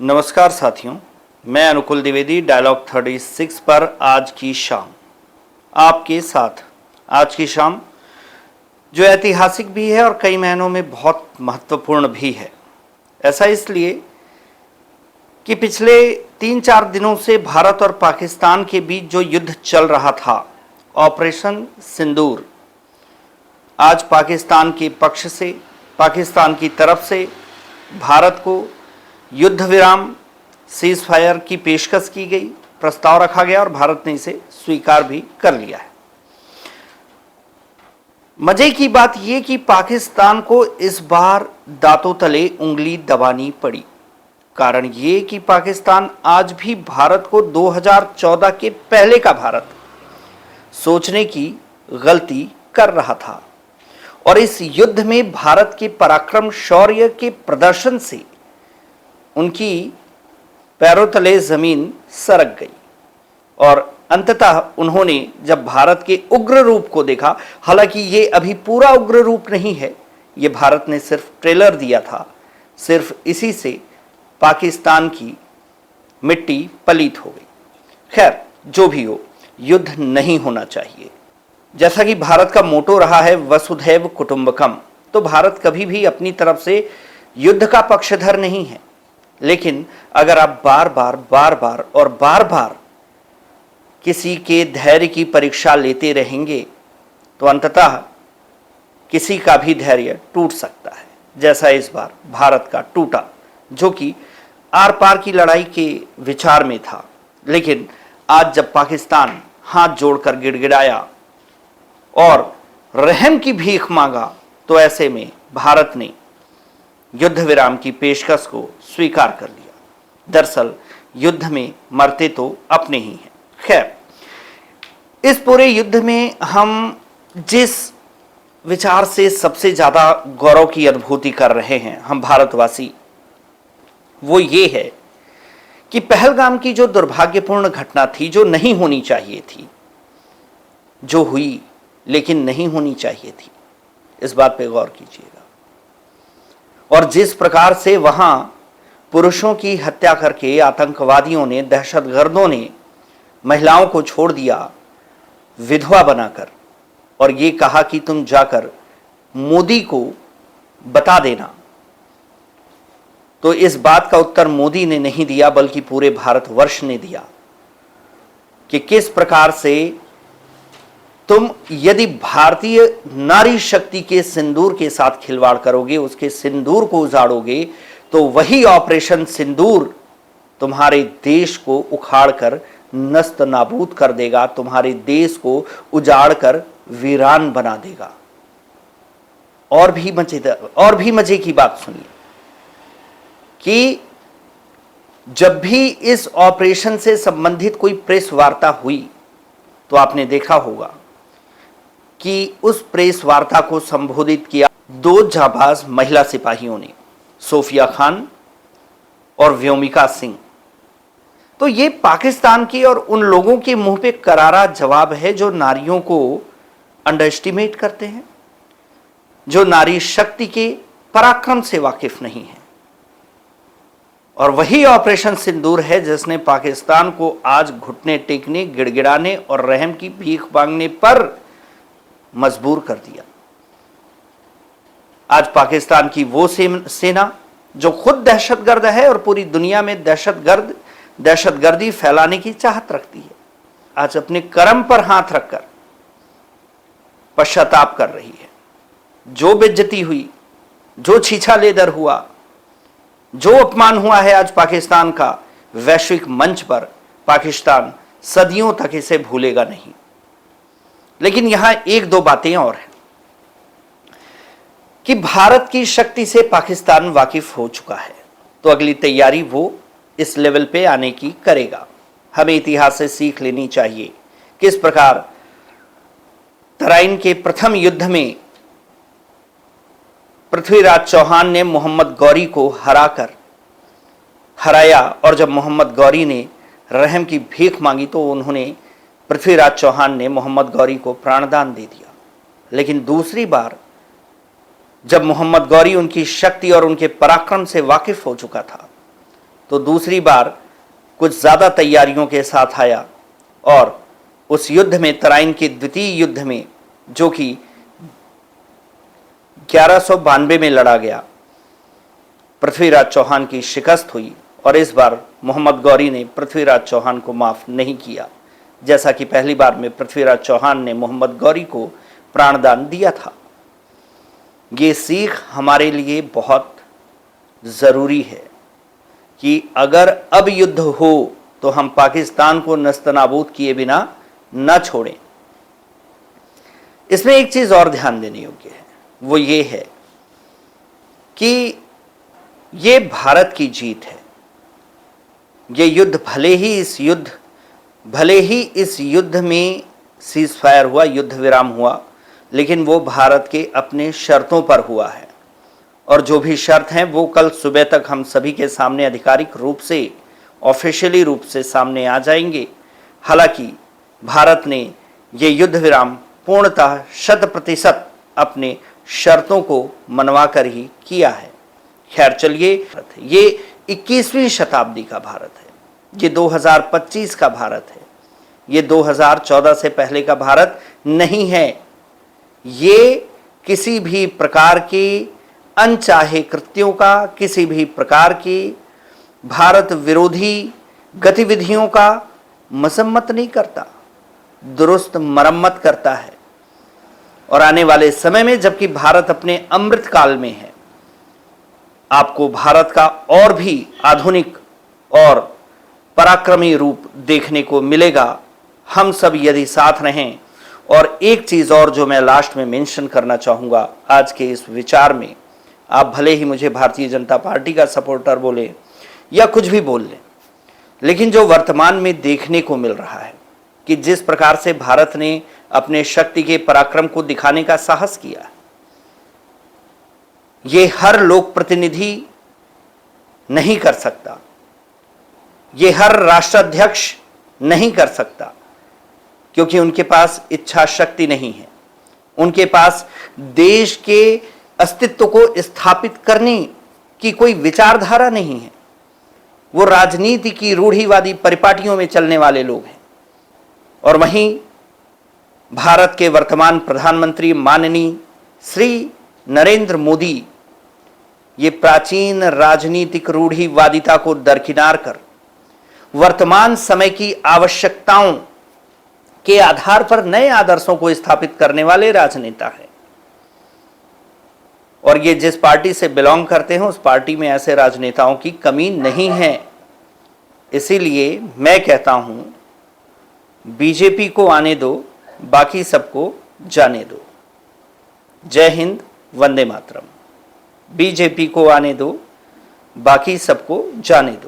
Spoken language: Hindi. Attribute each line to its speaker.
Speaker 1: नमस्कार साथियों, मैं अनुकुल द्विवेदी डायलॉग 36 पर आज की शाम आपके साथ। आज की शाम जो ऐतिहासिक भी है और कई मायनों में बहुत महत्वपूर्ण भी है। ऐसा इसलिए कि पिछले 3-4 दिनों से भारत और पाकिस्तान के बीच जो युद्ध चल रहा था, ऑपरेशन सिंदूर, आज पाकिस्तान के पक्ष से, पाकिस्तान की तरफ से भारत को युद्ध विराम, सीज फायर की पेशकश की गई, प्रस्ताव रखा गया और भारत ने इसे स्वीकार भी कर लिया है। मजे की बात यह कि पाकिस्तान को इस बार दांतों तले उंगली दबानी पड़ी। कारण ये कि पाकिस्तान आज भी भारत को 2014 के पहले का भारत सोचने की गलती कर रहा था और इस युद्ध में भारत के पराक्रम शौर्य के प्रदर्शन से उनकी पैरों तले जमीन सरक गई और अंततः उन्होंने जब भारत के उग्र रूप को देखा, हालांकि ये अभी पूरा उग्र रूप नहीं है, ये भारत ने सिर्फ ट्रेलर दिया था, सिर्फ इसी से पाकिस्तान की मिट्टी पलीत हो गई। खैर, जो भी हो, युद्ध नहीं होना चाहिए। जैसा कि भारत का मोटो रहा है वसुधैव कुटुंबकम, तो भारत कभी भी अपनी तरफ से युद्ध का पक्षधर नहीं है। लेकिन अगर आप बार बार किसी के धैर्य की परीक्षा लेते रहेंगे तो अंततः किसी का भी धैर्य टूट सकता है, जैसा इस बार भारत का टूटा, जो कि आर पार की लड़ाई के विचार में था। लेकिन आज जब पाकिस्तान हाथ जोड़कर गिड़गिड़ाया और रहम की भीख मांगा, तो ऐसे में भारत ने युद्ध विराम की पेशकश को स्वीकार कर लिया। दरअसल युद्ध में मरते तो अपने ही हैं। खैर, इस पूरे युद्ध में हम जिस विचार से सबसे ज्यादा गौरव की अनुभूति कर रहे हैं, हम भारतवासी, वो ये है कि पहलगाम की जो दुर्भाग्यपूर्ण घटना थी, जो नहीं होनी चाहिए थी, जो हुई लेकिन नहीं होनी चाहिए थी, इस बात पे गौर कीजिएगा। और जिस प्रकार से वहां पुरुषों की हत्या करके आतंकवादियों ने, दहशतगर्दों ने महिलाओं को छोड़ दिया विधवा बनाकर और ये कहा कि तुम जाकर मोदी को बता देना, तो इस बात का उत्तर मोदी ने नहीं दिया बल्कि पूरे भारतवर्ष ने दिया कि किस प्रकार से तुम यदि भारतीय नारी शक्ति के सिंदूर के साथ खिलवाड़ करोगे, उसके सिंदूर को उजाड़ोगे, तो वही ऑपरेशन सिंदूर तुम्हारे देश को उखाड़कर नस्त नाबूद कर देगा, तुम्हारे देश को उजाड़कर वीरान बना देगा। और भी मजे की बात सुनिए कि जब भी इस ऑपरेशन से संबंधित कोई प्रेस वार्ता हुई तो आपने देखा होगा कि उस प्रेस वार्ता को संबोधित किया दो जाबाज महिला सिपाहियों ने, सोफिया खान और व्योमिका सिंह। तो ये पाकिस्तान की और उन लोगों के मुंह पे करारा जवाब है जो नारियों को अंडर एस्टिमेट करते हैं, जो नारी शक्ति के पराक्रम से वाकिफ नहीं है। और वही ऑपरेशन सिंदूर है जिसने पाकिस्तान को आज घुटने टेकने, गिड़गिड़ाने और रहम की भीख मांगने पर मजबूर कर दिया। आज पाकिस्तान की वो सेना जो खुद दहशतगर्द है और पूरी दुनिया में दहशतगर्दी फैलाने की चाहत रखती है, आज अपने कर्म पर हाथ रखकर पश्चाताप कर रही है। जो बेइज्जती हुई, जो छीछा-लेदर हुआ, जो अपमान हुआ है आज पाकिस्तान का वैश्विक मंच पर, पाकिस्तान सदियों तक इसे भूलेगा नहीं। लेकिन यहां एक दो बातें और हैं कि भारत की शक्ति से पाकिस्तान वाकिफ हो चुका है, तो अगली तैयारी वो इस लेवल पे आने की करेगा। हमें इतिहास से सीख लेनी चाहिए किस प्रकार तराइन के प्रथम युद्ध में पृथ्वीराज चौहान ने मोहम्मद गौरी को हराया और जब मोहम्मद गौरी ने रहम की भीख मांगी तो उन्होंने, पृथ्वीराज चौहान ने मोहम्मद गौरी को प्राणदान दे दिया। लेकिन दूसरी बार जब मोहम्मद गौरी उनकी शक्ति और उनके पराक्रम से वाकिफ हो चुका था, तो दूसरी बार कुछ ज़्यादा तैयारियों के साथ आया और उस युद्ध में, तराइन के द्वितीय युद्ध में, जो कि 1192 में लड़ा गया, पृथ्वीराज चौहान की शिकस्त हुई और इस बार मोहम्मद गौरी ने पृथ्वीराज चौहान को माफ नहीं किया, जैसा कि पहली बार में पृथ्वीराज चौहान ने मोहम्मद गौरी को प्राणदान दिया था। ये सीख हमारे लिए बहुत ज़रूरी है कि अगर अब युद्ध हो तो हम पाकिस्तान को नस्तनाबूद किए बिना न छोड़ें। इसमें एक चीज़ और ध्यान देने योग्य है, वो ये है कि ये भारत की जीत है। ये युद्ध भले ही इस युद्ध में सीज फायर हुआ, युद्ध विराम हुआ, लेकिन वो भारत के अपने शर्तों पर हुआ है और जो भी शर्त हैं वो कल सुबह तक हम सभी के सामने आधिकारिक रूप से, ऑफिशियली रूप से सामने आ जाएंगे। हालांकि भारत ने ये युद्ध विराम पूर्णतः 100% अपने शर्तों को मनवा कर ही किया है। खैर चलिए, ये 21वीं शताब्दी का भारत है, ये 2025 का भारत है, ये 2014 से पहले का भारत नहीं है। ये किसी भी प्रकार के अनचाहे कृत्यों का, किसी भी प्रकार की भारत विरोधी गतिविधियों का मसम्मत नहीं करता, दुरुस्त मरम्मत करता है। और आने वाले समय में, जबकि भारत अपने अमृत काल में है, आपको भारत का और भी आधुनिक और पराक्रमी रूप देखने को मिलेगा, हम सब यदि साथ रहें। और एक चीज़ और जो मैं लास्ट में मेंशन करना चाहूँगा आज के इस विचार में, आप भले ही मुझे भारतीय जनता पार्टी का सपोर्टर बोले या कुछ भी बोल लें, लेकिन जो वर्तमान में देखने को मिल रहा है कि जिस प्रकार से भारत ने अपने शक्ति के पराक्रम को दिखाने का साहस किया, ये हर लोक प्रतिनिधि नहीं कर सकता, ये हर राष्ट्राध्यक्ष नहीं कर सकता, क्योंकि उनके पास इच्छा शक्ति नहीं है, उनके पास देश के अस्तित्व को स्थापित करने की कोई विचारधारा नहीं है। वो राजनीति की रूढ़िवादी परिपाटियों में चलने वाले लोग हैं। और वहीं भारत के वर्तमान प्रधानमंत्री माननीय श्री नरेंद्र मोदी ये प्राचीन राजनीतिक रूढ़िवादिता को दरकिनार कर वर्तमान समय की आवश्यकताओं के आधार पर नए आदर्शों को स्थापित करने वाले राजनेता हैं। और ये जिस पार्टी से बिलोंग करते हैं उस पार्टी में ऐसे राजनेताओं की कमी नहीं है। इसीलिए मैं कहता हूं, बीजेपी को आने दो, बाकी सबको जाने दो। जय हिंद, वंदे मातरम। बीजेपी को आने दो, बाकी सबको जाने दो।